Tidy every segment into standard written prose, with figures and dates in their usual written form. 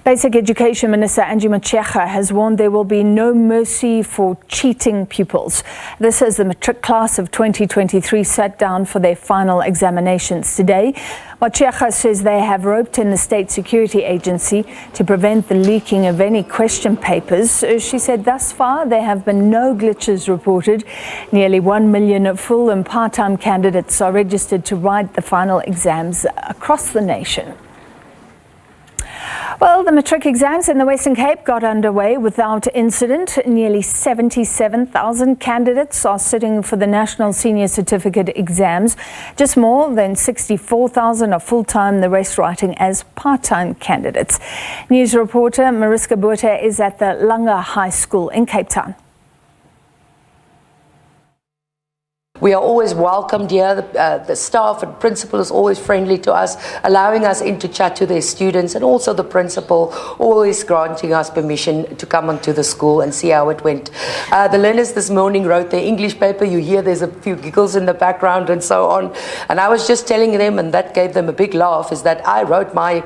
Basic Education Minister Angie Motshekga has warned there will be no mercy for cheating pupils. This as the Matric class of 2023 sat down for their final examinations today. Motshekga says they have roped in the State Security Agency to prevent the leaking of any question papers. She said thus far there have been no glitches reported. Nearly 1 million full and part-time candidates are registered to write the final exams across the nation. Well, the Matric exams in the Western Cape got underway without incident. Nearly 77,000 candidates are sitting for the National Senior Certificate exams. Just more than 64,000 are full-time, the rest writing as part-time candidates. News reporter Mariska Botha is at the Langa High School in Cape Town. We are always welcomed here. The staff and principal is always friendly to us, allowing us in to chat to their students, and also the principal always granting us permission to come onto the school and see how it went. The learners this morning wrote their English paper. You hear there's a few giggles in the background and so on. And I was just telling them, and that gave them a big laugh, is that I wrote my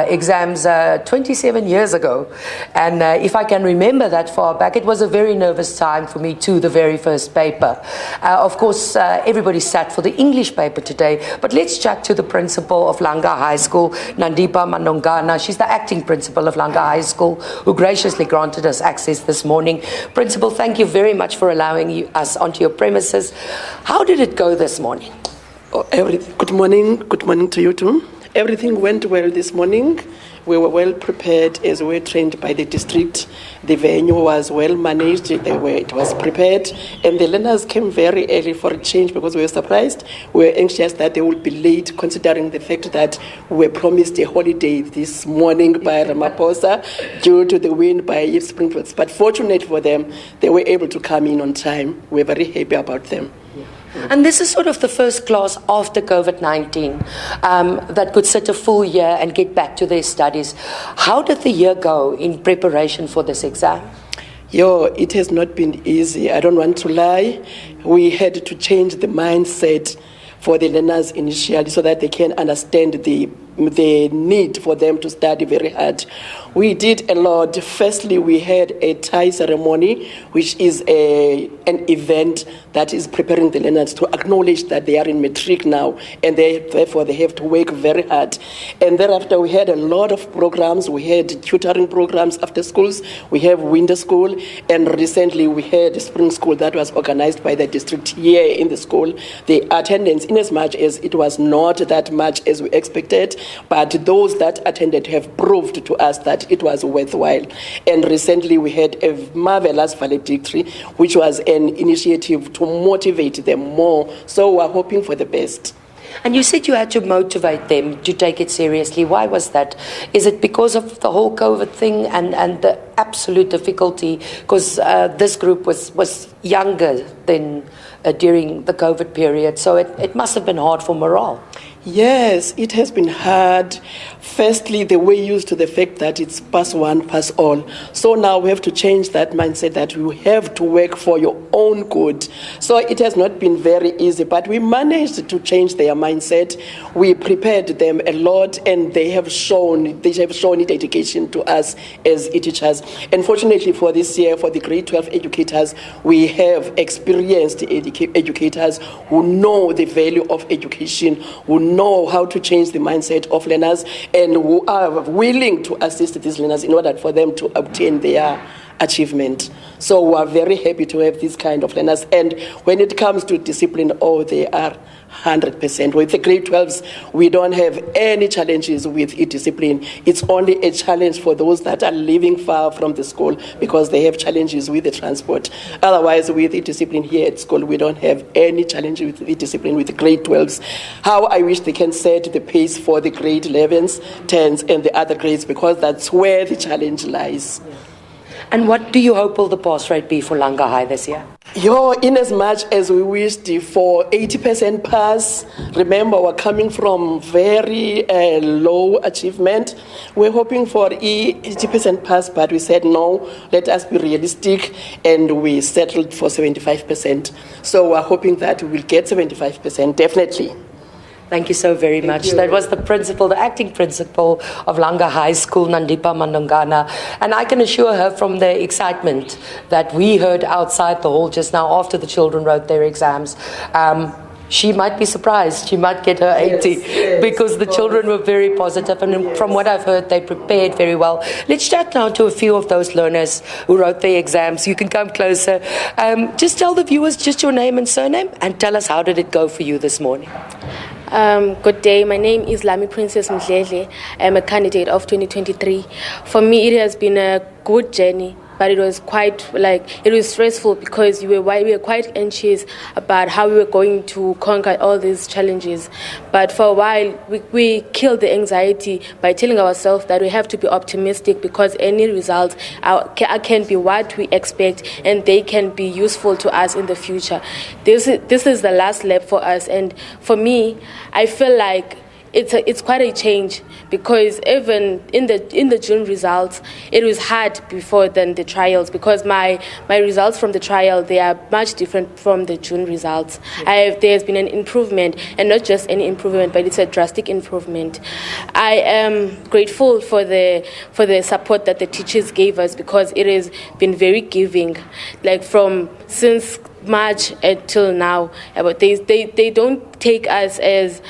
exams 27 years ago. And if I can remember that far back, it was a very nervous time for me too, the very first paper. Of course, everybody sat for the English paper today, but let's chat to the principal of Langa High School, Nandipa Manongana. She's the acting principal of Langa High School, who graciously granted us access this morning. Principal, thank you very much for allowing us onto your premises. How did it go this morning? Good morning to you too. Everything went well this morning. We were well prepared as we were trained by the district. The venue was well managed, it was prepared, and the learners came very early for a change because we were surprised. We were anxious that they would be late, considering the fact that we were promised a holiday this morning by Ramaphosa due to the win by Eve Springfields. But fortunate for them, they were able to come in on time. We're very happy about them. And this is sort of the first class after COVID-19 that could sit a full year and get back to their studies. How did the year go in preparation for this exam? It has not been easy. I don't want to lie. We had to change the mindset for the learners initially so that they can understand the need for them to study very hard. We did a lot. Firstly, we had a tie ceremony, which is an event that is preparing the learners to acknowledge that they are in Matric now, and therefore they have to work very hard. And thereafter, we had a lot of programs. We had tutoring programs after schools. We have winter school, and recently we had spring school that was organized by the district here in the school. The attendance, in as much as it was not that much as we expected, but those that attended have proved to us that it was worthwhile. And recently we had a marvelous valedictory, which was an initiative to motivate them more. So we're hoping for the best. And you said you had to motivate them to take it seriously. Why was that? Is it because of the whole COVID thing and the absolute difficulty? Because this group was younger than during the COVID period, so it must have been hard for morale. Yes, it has been hard. Firstly, they were used to the fact that it's pass one, pass all. So now we have to change that mindset that you have to work for your own good. So it has not been very easy, but we managed to change their mindset. We prepared them a lot, and they have shown it dedication to us as teachers. And fortunately for this year, for the grade 12 educators, we have experienced educators who know the value of education, who know how to change the mindset of learners, and who are willing to assist these learners in order for them to obtain their achievement. So we are very happy to have these kind of learners. And when it comes to discipline, they are 100%. With the grade 12s, we don't have any challenges with discipline. It's only a challenge for those that are living far from the school because they have challenges with the transport. Otherwise, with the discipline here at school, we don't have any challenge with the discipline with the grade 12s. How I wish they can set the pace for the grade 11s, 10s, and the other grades, because that's where the challenge lies. And what do you hope will the pass rate be for Langa High this year? In as much as we wished for 80% pass, remember we're coming from very low achievement. We're hoping for 80% pass, but we said no, let us be realistic, and we settled for 75%. So we're hoping that we will get 75%, definitely. Thank you so very much. That was the principal, the acting principal of Langa High School, Nandipa Mandongana. And I can assure her from the excitement that we heard outside the hall just now after the children wrote their exams, she might be surprised. She might get her 80 because the children were very positive, and from what I've heard, they prepared very well. Let's chat now to a few of those learners who wrote their exams. You can come closer. Just tell the viewers just your name and surname, and tell us how did it go for you this morning. Good day. My name is Lami Princess Mdlele. I'm a candidate of 2023. For me, it has been a good journey, but it was it was stressful because we were quite anxious about how we were going to conquer all these challenges. But for a while, we killed the anxiety by telling ourselves that we have to be optimistic because any results can be what we expect and they can be useful to us in the future. This is the last lap for us, and for me, I feel like it's quite a change because even in the June results, it was hard before than the trials because my results from the trial, they are much different from the June results. There's been an improvement, and not just any improvement, but it's a drastic improvement. I am grateful for the support that the teachers gave us because it has been very giving, like since March until now. But they don't take us as,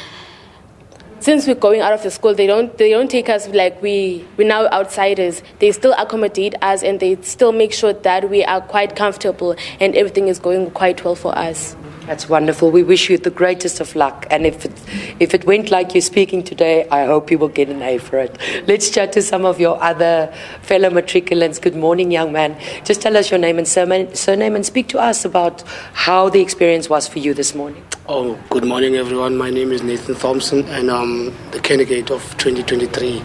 since we're going out of the school, they don't take us like we're now outsiders. They still accommodate us and they still make sure that we are quite comfortable and everything is going quite well for us. That's wonderful. We wish you the greatest of luck. And if it went like you're speaking today, I hope you will get an A for it. Let's chat to some of your other fellow matriculants. Good morning, young man. Just tell us your name and surname and speak to us about how the experience was for you this morning. Oh, good morning, everyone. My name is Nathan Thompson, and I'm the candidate of 2023.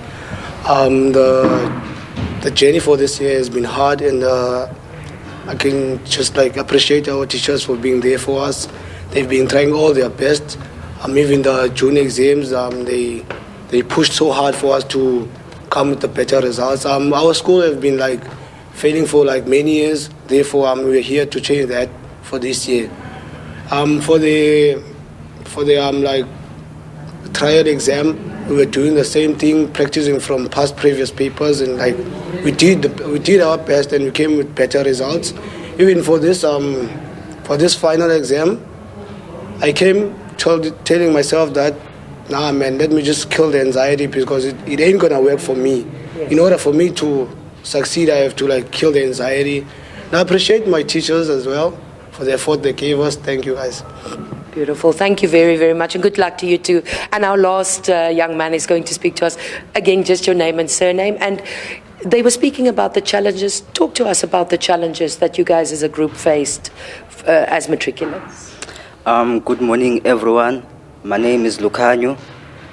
The journey for this year has been hard, and I can just appreciate our teachers for being there for us. They've been trying all their best. Even the June exams, they pushed so hard for us to come with the better results. Our school has been failing for many years. Therefore, we're here to change that for this year. For the trial exam, we were doing the same thing, practicing from previous papers, and we did our best, and we came with better results. Even for this final exam, I came telling myself that, nah, man, let me just kill the anxiety because it ain't gonna work for me. Yes. In order for me to succeed, I have to kill the anxiety. And I appreciate my teachers as well for the effort they gave us. Thank you, guys. Beautiful. Thank you very, very much, and good luck to you too. And our last young man is going to speak to us. Again, just your name and surname. And they were speaking about the challenges. Talk to us about the challenges that you guys as a group faced as matriculants. Good morning, everyone. My name is Lukanyo.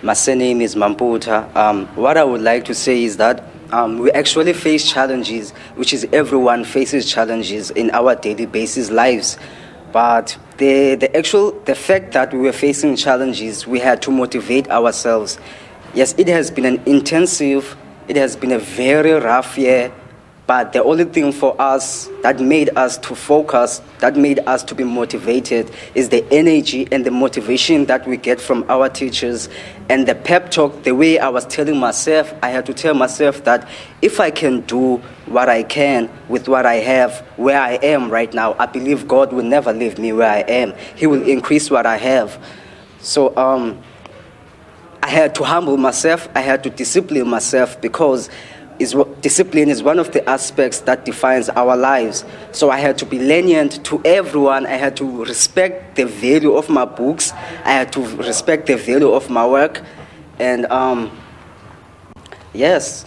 My surname is Botha. What I would like to say is that we actually face challenges, which is everyone faces challenges in our daily basis lives. But the fact that we were facing challenges, we had to motivate ourselves. Yes, it has been it has been a very rough year, but the only thing for us that made us to focus, that made us to be motivated, is the energy and the motivation that we get from our teachers and the pep talk. The way I was telling myself, I had to tell myself that if I can do what I can with what I have, where I am right now, I believe God will never leave me where I am. He will increase what I have. So I had to humble myself. I had to discipline myself because discipline is one of the aspects that defines our lives. So I had to be lenient to everyone. I had to respect the value of my books. I had to respect the value of my work. And yes.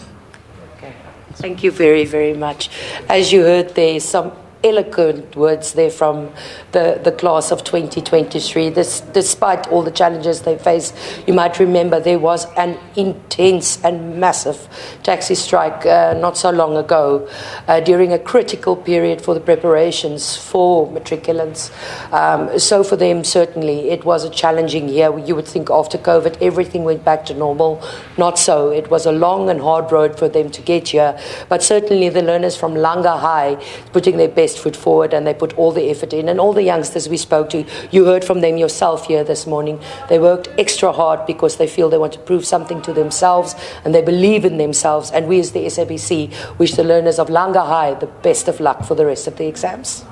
Okay. Thank you very, very much. As you heard, there's some eloquent words there from the class of 2023. Despite all the challenges they face, you might remember there was an intense and massive taxi strike not so long ago during a critical period for the preparations for matriculants. So for them, certainly, it was a challenging year. You would think after COVID, everything went back to normal. Not so. It was a long and hard road for them to get here. But certainly the learners from Langa High putting their best best foot forward, and they put all the effort in. And all the youngsters we spoke to, you heard from them yourself here this morning, they worked extra hard because they feel they want to prove something to themselves and they believe in themselves. And we as the SABC wish the learners of Langa High the best of luck for the rest of the exams.